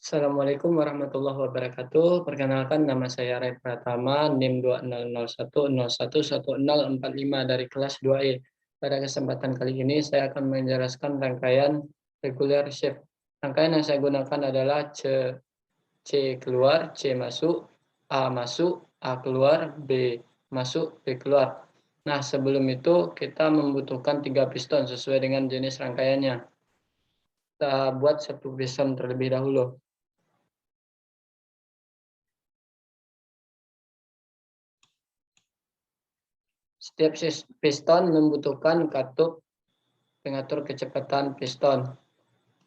Assalamualaikum warahmatullahi wabarakatuh. Perkenalkan nama saya Ray Pratama, NIM 2001011045 dari kelas 2E. Pada kesempatan kali ini saya akan menjelaskan rangkaian regular shift. Rangkaian yang saya gunakan adalah C keluar, C masuk, A keluar, B masuk, B keluar. Nah, sebelum itu kita membutuhkan 3 piston sesuai dengan jenis rangkaiannya. Kita buat satu piston terlebih dahulu. Setiap piston membutuhkan katup pengatur kecepatan piston.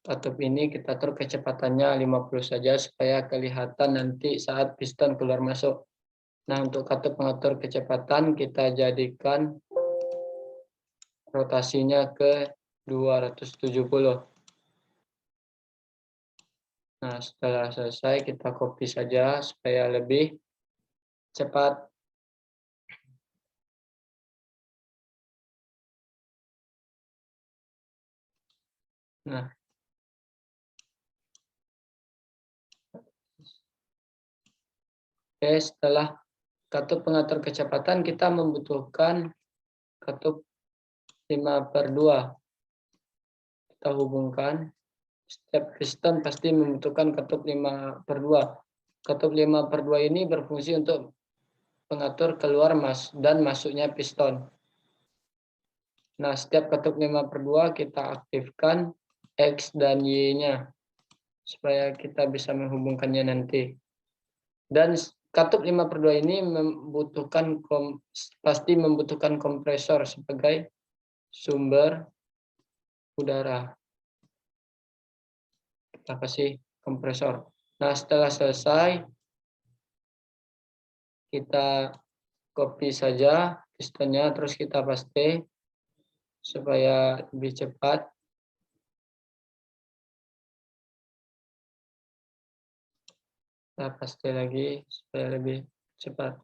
Katup ini kita atur kecepatannya 50 saja supaya kelihatan nanti saat piston keluar masuk. Nah, untuk katup pengatur kecepatan kita jadikan rotasinya ke 270. Nah, setelah selesai kita copy saja supaya lebih cepat. Nah, oke, setelah katup pengatur kecepatan kita membutuhkan katup 5/2. Kita hubungkan. Setiap piston pasti membutuhkan katup 5/2. Katup 5/2 ini berfungsi untuk mengatur keluar dan masuknya piston. Nah, setiap katup 5/2 kita aktifkan X dan Y-nya supaya kita bisa menghubungkannya nanti. Dan katup 5/2 ini pasti membutuhkan kompresor sebagai sumber udara. Kita kasih kompresor. Nah, setelah selesai kita copy saja pistonnya, terus kita paste supaya lebih cepat. Kita paste lagi supaya lebih cepat.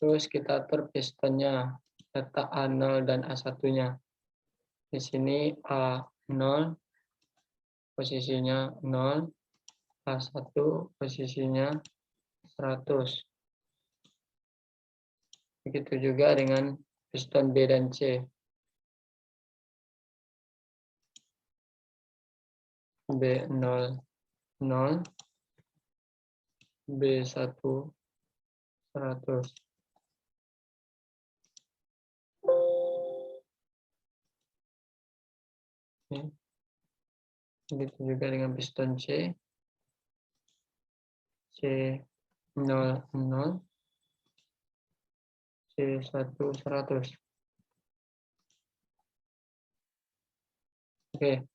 Terus kita atur pistonnya, letak A0 dan A1-nya. Di sini A0 posisinya 0, A1 posisinya 100. Begitu juga dengan piston B dan C. B0 0, B1 100. Begitu juga dengan piston C. C0 0, C1 100. Oke.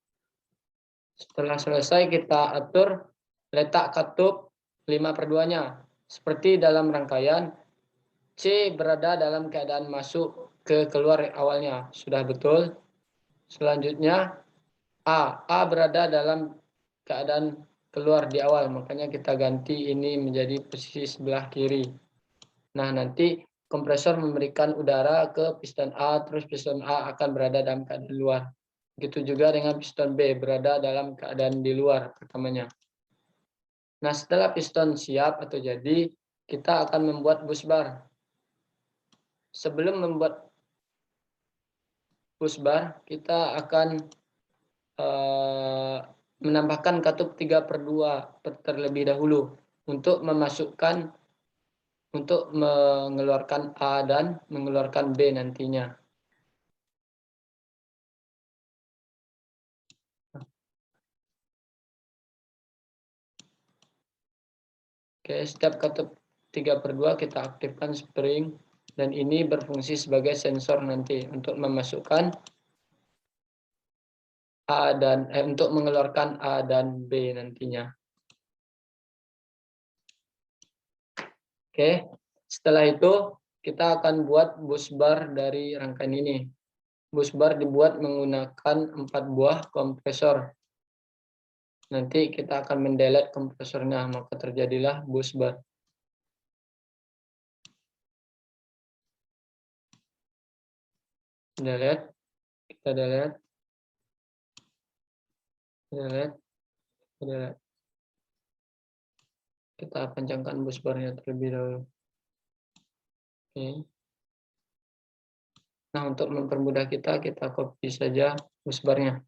Setelah selesai kita atur letak katup 5/2-nya. Seperti dalam rangkaian, C berada dalam keadaan masuk ke keluar awalnya. Sudah betul. Selanjutnya A berada dalam keadaan keluar di awal. Makanya kita ganti ini menjadi posisi sebelah kiri. Nah, nanti kompresor memberikan udara ke piston A, terus piston A akan berada dalam keadaan luar. Begitu juga dengan piston B, berada dalam keadaan di luar pertamanya. Nah, setelah piston siap atau jadi, kita akan membuat bus bar. Sebelum membuat bus bar, kita akan menambahkan katup 3/2 terlebih dahulu untuk mengeluarkan A dan mengeluarkan B nantinya. Oke, setiap katup 3/2 kita aktifkan spring dan ini berfungsi sebagai sensor nanti untuk memasukkan untuk mengeluarkan A dan B nantinya. Oke, setelah itu kita akan buat bus bar dari rangkaian ini. Bus bar dibuat menggunakan 4 buah kompresor. Nanti kita akan mendelete kompresornya, maka terjadilah bus bar. Delete. Kita delete, delete, delete. Kita panjangkan bus barnya terlebih dahulu. Oke. Nah, untuk mempermudah kita copy saja bus barnya.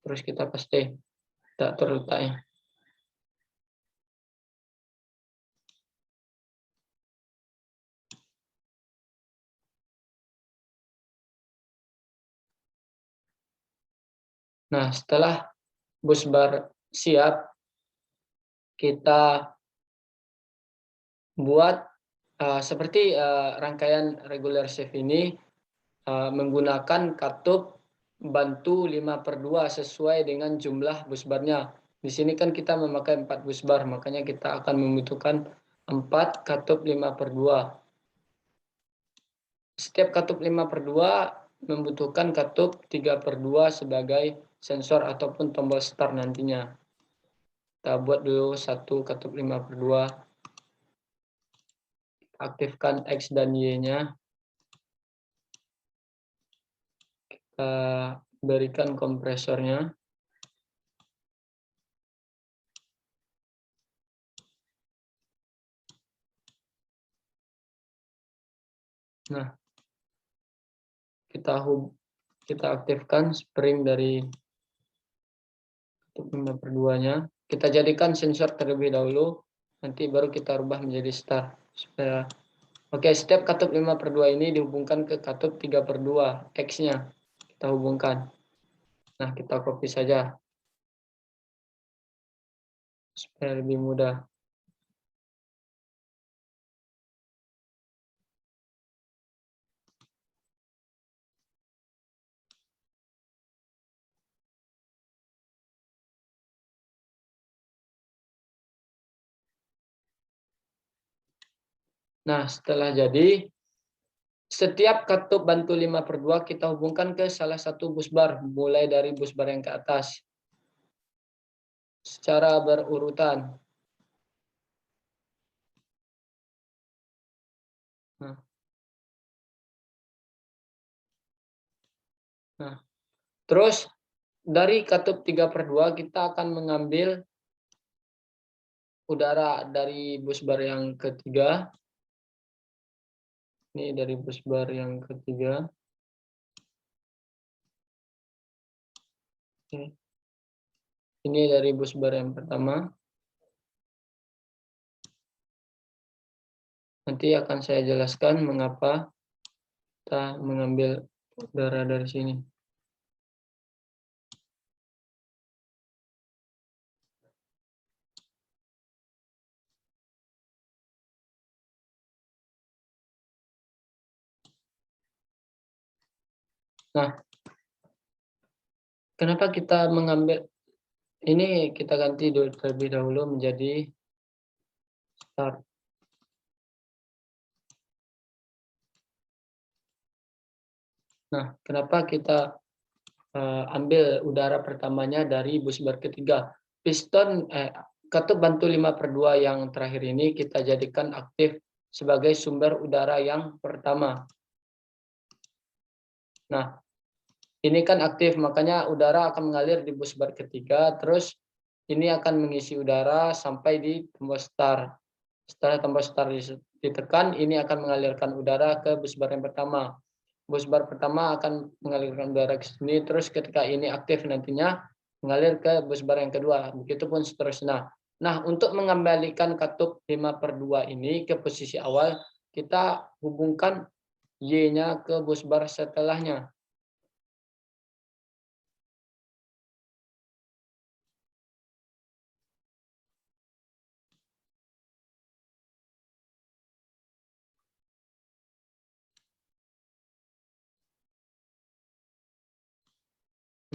Terus kita paste, tak terletaknya. Nah, setelah bus bar siap, kita buat seperti rangkaian regular shift ini menggunakan katup bantu 5/2 sesuai dengan jumlah bus barnya. Di sini kan kita memakai 4 bus bar, makanya kita akan membutuhkan 4 katup 5/2. Setiap katup 5/2 membutuhkan katup 3/2 sebagai sensor ataupun tombol start nantinya. Kita buat dulu satu katup 5/2. Aktifkan X dan Y-nya. Kita berikan kompresornya. Nah, kita aktifkan spring dari 5/2-nya. Kita jadikan sensor terlebih dahulu, nanti baru kita rubah menjadi start. Supaya oke, setiap katup 5/2 ini dihubungkan ke katup 3/2 X-nya. Kita hubungkan. Nah, kita copy saja supaya lebih mudah. Nah, setelah jadi, setiap katup bantu 5/2 kita hubungkan ke salah satu bus bar, mulai dari bus bar yang ke atas, secara berurutan. Nah, terus dari katup 3/2 kita akan mengambil udara dari bus bar yang ketiga. Ini dari bus bar yang ketiga. Ini dari bus bar yang pertama. Nanti akan saya jelaskan mengapa kita mengambil udara dari sini. Nah, kenapa kita mengambil ini, kita ganti terlebih dahulu menjadi start. Nah, kenapa kita ambil udara pertamanya dari bus bar ketiga? Piston katup bantu 5/2 yang terakhir ini kita jadikan aktif sebagai sumber udara yang pertama. Nah, ini kan aktif, makanya udara akan mengalir di bus bar ketiga, terus ini akan mengisi udara sampai di tombol start. Setelah tombol start ditekan, ini akan mengalirkan udara ke bus bar yang pertama. Bus bar pertama akan mengalirkan udara ke sini, terus ketika ini aktif nantinya mengalir ke bus bar yang kedua, begitupun seterusnya. Nah, untuk mengembalikan katup 5/2 ini ke posisi awal, kita hubungkan Y-nya ke bus bar setelahnya.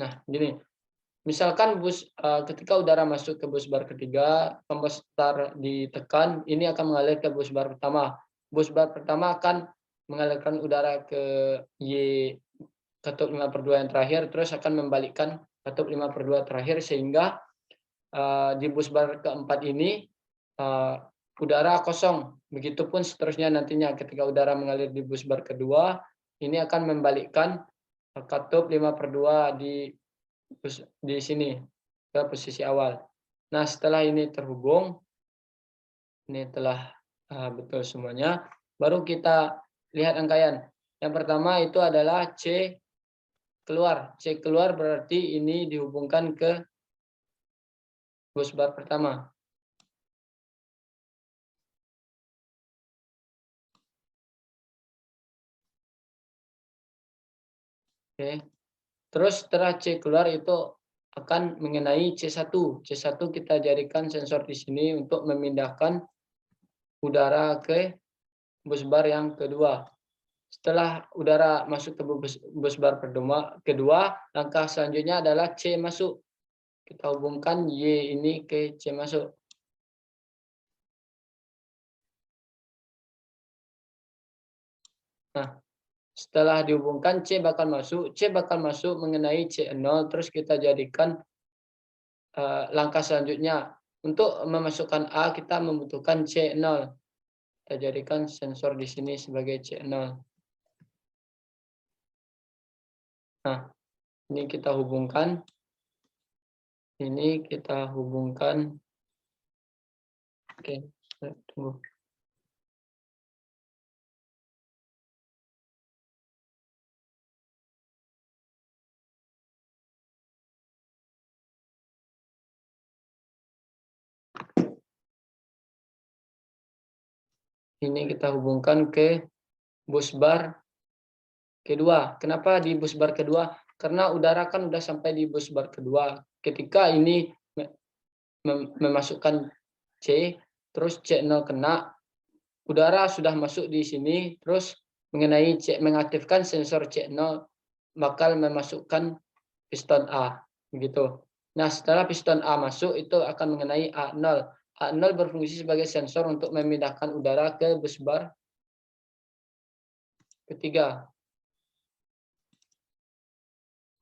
Nah, gini. Misalkan ketika udara masuk ke bus bar ketiga, tombol start ditekan, ini akan mengalir ke bus bar pertama. Bus bar pertama akan mengalirkan udara ke Y katup 5/2 yang terakhir, terus akan membalikkan katup 5/2 terakhir, sehingga di bus bar keempat ini udara kosong. Begitupun seterusnya nantinya ketika udara mengalir di bus bar kedua, ini akan membalikkan katup 5/2 di sini ke posisi awal. Nah, setelah ini terhubung, ini telah betul semuanya, baru kita lihat rangkaian. Yang pertama itu adalah C keluar. C keluar berarti ini dihubungkan ke bus bar pertama. Oke. Terus setelah C keluar itu akan mengenai C1. C1 kita jadikan sensor di sini untuk memindahkan udara ke bus bar yang kedua. Setelah udara masuk ke bus bar kedua, langkah selanjutnya adalah C masuk. Kita hubungkan Y ini ke C masuk. Nah, setelah dihubungkan C bakal masuk mengenai C0, terus kita jadikan langkah selanjutnya. Untuk memasukkan A kita membutuhkan C0. Kita jadikan sensor di sini sebagai C0. Nah, ini kita hubungkan. Ini kita hubungkan. Oke, tunggu. Ini kita hubungkan ke bus bar kedua. Kenapa di bus bar kedua? Karena udara kan udah sampai di bus bar kedua. Ketika ini memasukkan C, terus C0 kena, udara sudah masuk di sini, terus mengenai C, mengaktifkan sensor C0, bakal memasukkan piston A, begitu. Nah, setelah piston A masuk, itu akan mengenai A0. A0 berfungsi sebagai sensor untuk memindahkan udara ke bus bar ketiga.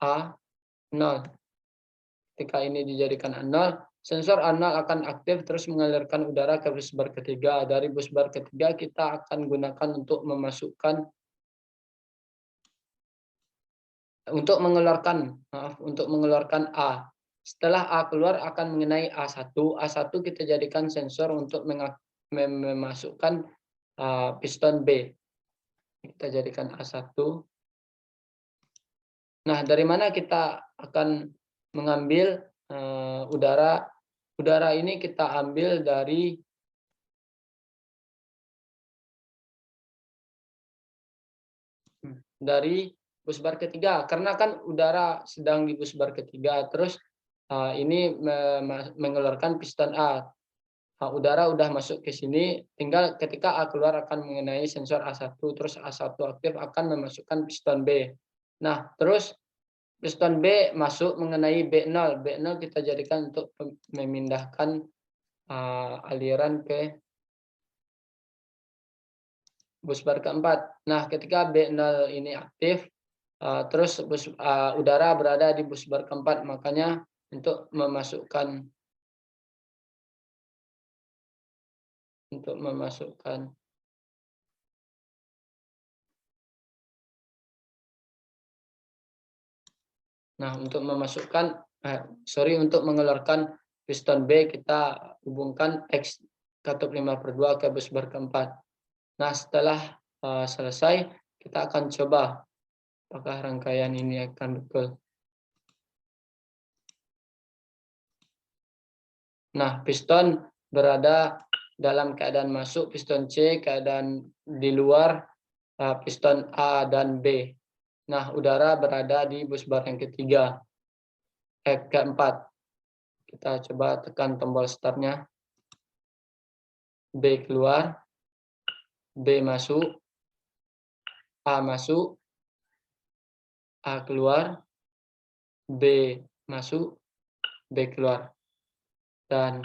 A0. Ketika ini dijadikan A0, sensor A0 akan aktif terus mengalirkan udara ke bus bar ketiga. Dari bus bar ketiga kita akan gunakan untuk mengeluarkan A. Setelah A keluar akan mengenai A1. A1 kita jadikan sensor untuk memasukkan piston B. Kita jadikan A1. Nah, dari mana kita akan mengambil udara? Udara ini kita ambil dari bus bar ketiga, karena kan udara sedang di bus bar ketiga, terus ini mengeluarkan piston A. Udara udah masuk ke sini, tinggal ketika A keluar akan mengenai sensor A1, terus A1 aktif akan memasukkan piston B. Nah, terus piston B masuk mengenai B0. B0 kita jadikan untuk memindahkan aliran ke bus bar keempat. Nah, ketika B0 ini aktif, terus udara berada di bus bar keempat, makanya untuk memasukkan untuk mengeluarkan piston B kita hubungkan X katup 5/2 ke bus bar keempat. Nah, setelah selesai kita akan coba apakah rangkaian ini akan betul. Nah, piston berada dalam keadaan masuk, piston C keadaan di luar, piston A dan B. Nah, udara berada di bus bar yang keempat. Kita coba tekan tombol startnya. B keluar, B masuk, A masuk, A keluar, B masuk, B keluar. Dan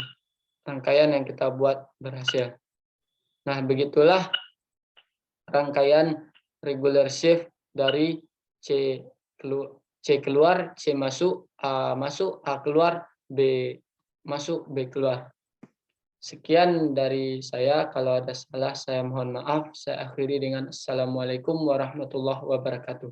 rangkaian yang kita buat berhasil. Nah, begitulah rangkaian regular shift dari C keluar, C masuk, A masuk, A keluar, B masuk, B keluar. Sekian dari saya. Kalau ada salah, saya mohon maaf. Saya akhiri dengan Assalamualaikum warahmatullahi wabarakatuh.